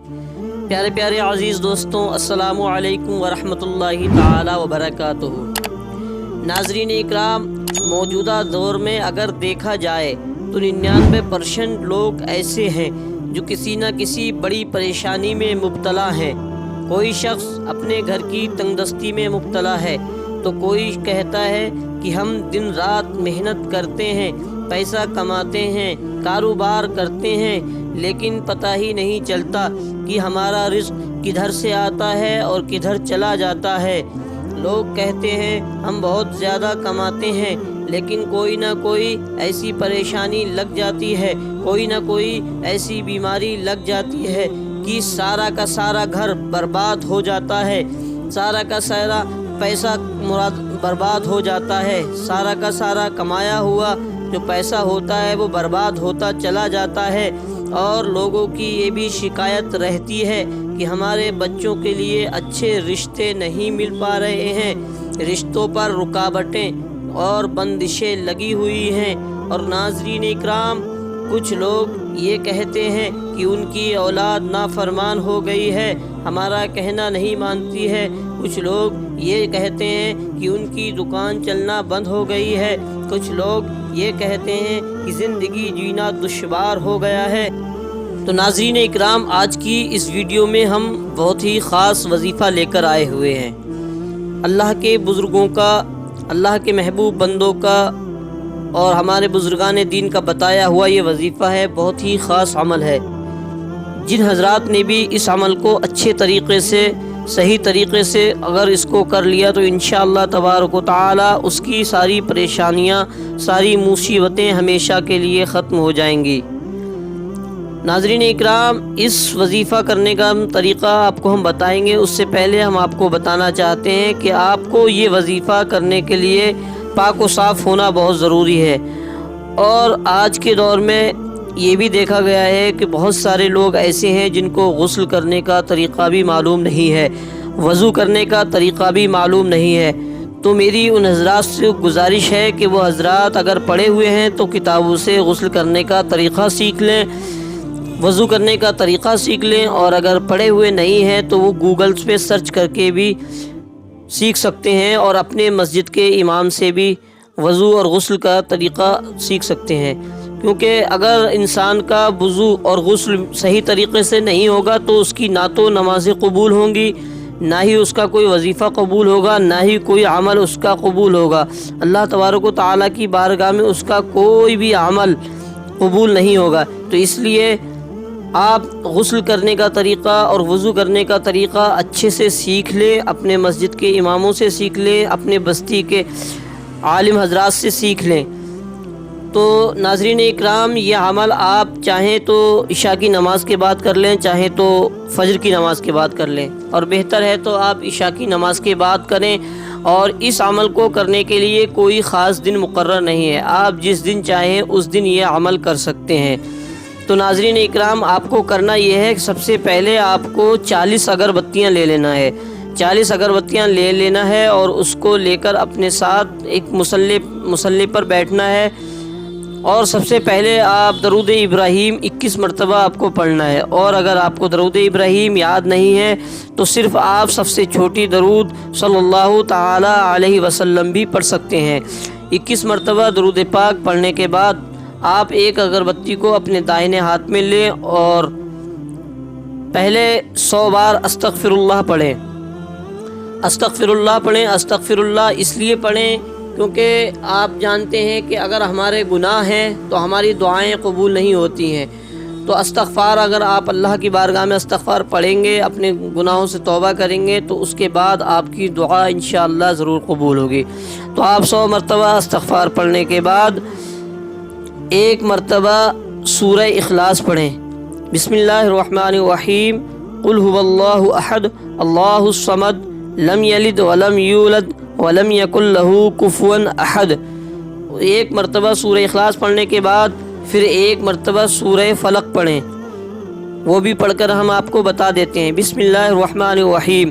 پیارے پیارے عزیز دوستوں، السلام علیکم ورحمۃ اللہ تعالی وبرکاتہ۔ ناظرین اکرام، موجودہ دور میں اگر دیکھا جائے تو 99% لوگ ایسے ہیں جو کسی نہ کسی بڑی پریشانی میں مبتلا ہیں۔ کوئی شخص اپنے گھر کی تنگ دستی میں مبتلا ہے تو کوئی کہتا ہے کہ ہم دن رات محنت کرتے ہیں، پیسہ کماتے ہیں، کاروبار کرتے ہیں، لیکن پتہ ہی نہیں چلتا کہ ہمارا رزق کدھر سے آتا ہے اور کدھر چلا جاتا ہے۔ لوگ کہتے ہیں ہم بہت زیادہ کماتے ہیں، لیکن کوئی نہ کوئی ایسی پریشانی لگ جاتی ہے، کوئی نہ کوئی ایسی بیماری لگ جاتی ہے کہ سارا کا سارا گھر برباد ہو جاتا ہے، سارا کا سارا پیسہ برباد ہو جاتا ہے، سارا کا سارا کمایا ہوا جو پیسہ ہوتا ہے وہ برباد ہوتا چلا جاتا ہے۔ اور لوگوں کی یہ بھی شکایت رہتی ہے کہ ہمارے بچوں کے لیے اچھے رشتے نہیں مل پا رہے ہیں، رشتوں پر رکاوٹیں اور بندشیں لگی ہوئی ہیں۔ اور ناظرین اکرام، کچھ لوگ یہ کہتے ہیں کہ ان کی اولاد نافرمان ہو گئی ہے، ہمارا کہنا نہیں مانتی ہے۔ کچھ لوگ یہ کہتے ہیں کہ ان کی دکان چلنا بند ہو گئی ہے، کچھ لوگ یہ کہتے ہیں کہ زندگی جینا دشوار ہو گیا ہے۔ تو ناظرین اکرام، آج کی اس ویڈیو میں ہم بہت ہی خاص وظیفہ لے کر آئے ہوئے ہیں۔ اللہ کے بزرگوں کا، اللہ کے محبوب بندوں کا اور ہمارے بزرگان دین کا بتایا ہوا یہ وظیفہ ہے، بہت ہی خاص عمل ہے۔ جن حضرات نے بھی اس عمل کو اچھے طریقے سے، صحیح طریقے سے اگر اس کو کر لیا تو انشاءاللہ تبارک و تعالی اس کی ساری پریشانیاں، ساری مصیبتیں ہمیشہ کے لیے ختم ہو جائیں گی۔ ناظرین اکرام، اس وظیفہ کرنے کا طریقہ آپ کو ہم بتائیں گے، اس سے پہلے ہم آپ کو بتانا چاہتے ہیں کہ آپ کو یہ وظیفہ کرنے کے لیے پاک و صاف ہونا بہت ضروری ہے۔ اور آج کے دور میں یہ بھی دیکھا گیا ہے کہ بہت سارے لوگ ایسے ہیں جن کو غسل کرنے کا طریقہ بھی معلوم نہیں ہے، وضو کرنے کا طریقہ بھی معلوم نہیں ہے۔ تو میری ان حضرات سے گزارش ہے کہ وہ حضرات اگر پڑھے ہوئے ہیں تو کتابوں سے غسل کرنے کا طریقہ سیکھ لیں، وضو کرنے کا طریقہ سیکھ لیں، اور اگر پڑھے ہوئے نہیں ہیں تو وہ گوگلز پہ سرچ کر کے بھی سیکھ سکتے ہیں، اور اپنے مسجد کے امام سے بھی وضو اور غسل کا طریقہ سیکھ سکتے ہیں۔ کیونکہ اگر انسان کا وضو اور غسل صحیح طریقے سے نہیں ہوگا تو اس کی نہ تو نمازیں قبول ہوں گی، نہ ہی اس کا کوئی وظیفہ قبول ہوگا، نہ ہی کوئی عمل اس کا قبول ہوگا۔ اللہ تبارک و تعالیٰ کی بارگاہ میں اس کا کوئی بھی عمل قبول نہیں ہوگا۔ تو اس لیے آپ غسل کرنے کا طریقہ اور وضو کرنے کا طریقہ اچھے سے سیکھ لیں، اپنے مسجد کے اماموں سے سیکھ لیں، اپنے بستی کے عالم حضرات سے سیکھ لیں۔ تو ناظرین اکرام، یہ عمل آپ چاہیں تو عشاء کی نماز کے بعد کر لیں، چاہیں تو فجر کی نماز کے بعد کر لیں، اور بہتر ہے تو آپ عشاء کی نماز کے بعد کریں۔ اور اس عمل کو کرنے کے لیے کوئی خاص دن مقرر نہیں ہے، آپ جس دن چاہیں اس دن یہ عمل کر سکتے ہیں۔ تو ناظرین اکرام، آپ کو کرنا یہ ہے کہ سب سے پہلے آپ کو 40 اگربتیاں لے لینا ہے، 40 اگربتیاں لے لینا ہے، اور اس کو لے کر اپنے ساتھ ایک مصلی پر بیٹھنا ہے، اور سب سے پہلے آپ درود ابراہیم 21 مرتبہ آپ کو پڑھنا ہے۔ اور اگر آپ کو درود ابراہیم یاد نہیں ہے تو صرف آپ سب سے چھوٹی درود صلی اللہ تعالی علیہ وسلم بھی پڑھ سکتے ہیں۔ 21 مرتبہ درود پاک پڑھنے کے بعد آپ ایک اگربتی کو اپنے دائنے ہاتھ میں لیں اور پہلے 100 بار استغفر اللہ پڑھیں۔ استغفر اللہ پڑھیں، استغفر اللہ اس لیے پڑھیں کیونکہ آپ جانتے ہیں کہ اگر ہمارے گناہ ہیں تو ہماری دعائیں قبول نہیں ہوتی ہیں۔ تو استغفار، اگر آپ اللہ کی بارگاہ میں استغفار پڑھیں گے، اپنے گناہوں سے توبہ کریں گے، تو اس کے بعد آپ کی دعا انشاءاللہ ضرور قبول ہوگی۔ تو آپ 100 مرتبہ استغفار پڑھنے کے بعد ایک مرتبہ سورہ اخلاص پڑھیں۔ بسم اللہ الرحمن الرحیم، قل هو اللہ احد اللہ الصمد لم یلد ولم یولد ولم یکن لہ کفوا احد۔ ایک مرتبہ سورہ اخلاص پڑھنے کے بعد پھر ایک مرتبہ سورہ فلق پڑھیں، وہ بھی پڑھ کر ہم آپ کو بتا دیتے ہیں۔ بسم اللہ الرحمن الرحیم،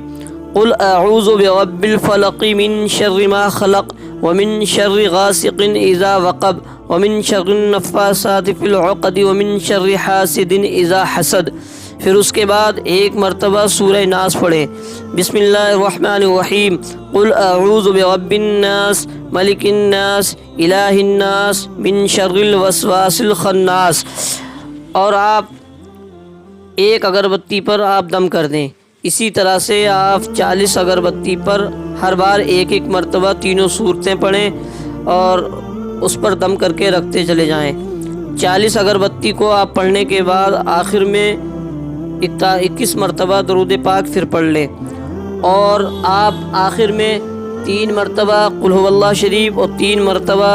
قل اعوذ برب الفلق من شر ما خلق ومن شر غاسق اذا وقب ومن شر النفاثات في العقد ومن شر حاسد اذا حسد۔ پھر اس کے بعد ایک مرتبہ سورہ ناس پڑھیں۔ بسم اللہ الرحمن الرحیم، قل اعوذ برب الناس ملک الناس الہ الناس من شر الوسواس الخناس، اور آپ ایک اگربتی پر آپ دم کر دیں۔ اسی طرح سے آپ 40 اگربتی پر ہر بار ایک ایک مرتبہ تینوں صورتیں پڑھیں اور اس پر دم کر کے رکھتے چلے جائیں۔ 40 اگربتی کو آپ پڑھنے کے بعد آخر میں 21 مرتبہ درود پاک پھر پڑھ لیں، اور آپ آخر میں 3 مرتبہ قل هو اللہ شریف اور 3 مرتبہ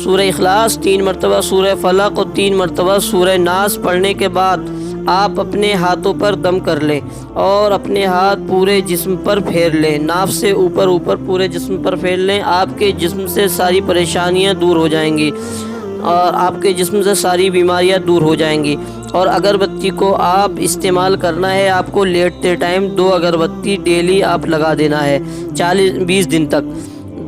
سورہ اخلاص، 3 مرتبہ سورہ فلق اور 3 مرتبہ سورہ ناس پڑھنے کے بعد آپ اپنے ہاتھوں پر دم کر لیں اور اپنے ہاتھ پورے جسم پر پھیر لیں، ناف سے اوپر پورے جسم پر پھیر لیں۔ آپ کے جسم سے ساری پریشانیاں دور ہو جائیں گی اور آپ کے جسم سے ساری بیماریاں دور ہو جائیں گی۔ اور اگربتی کو آپ استعمال کرنا ہے، آپ کو لیٹتے ٹائم 2 اگربتی ڈیلی آپ لگا دینا ہے 20 دن تک۔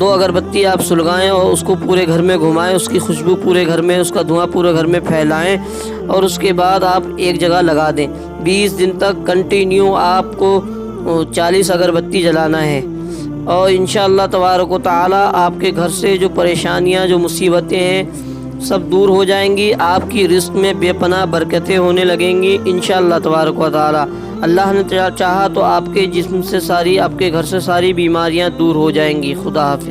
2 اگربتی آپ سلگائیں اور اس کو پورے گھر میں گھمائیں، اس کی خوشبو پورے گھر میں، اس کا دھواں پورے گھر میں پھیلائیں، اور اس کے بعد آپ ایک جگہ لگا دیں۔ 20 دن تک کنٹینیو آپ کو 40 اگربتی جلانا ہے، اور انشاءاللہ تبارک و تعالی آپ کے گھر سے جو پریشانیاں، جو مصیبتیں ہیں، سب دور ہو جائیں گی۔ آپ کی رزق میں بے پناہ برکتیں ہونے لگیں گی انشاءاللہ تبارک و تعالی۔ اللہ نے چاہا تو آپ کے جسم سے آپ کے گھر سے ساری بیماریاں دور ہو جائیں گی۔ خدا حافظ۔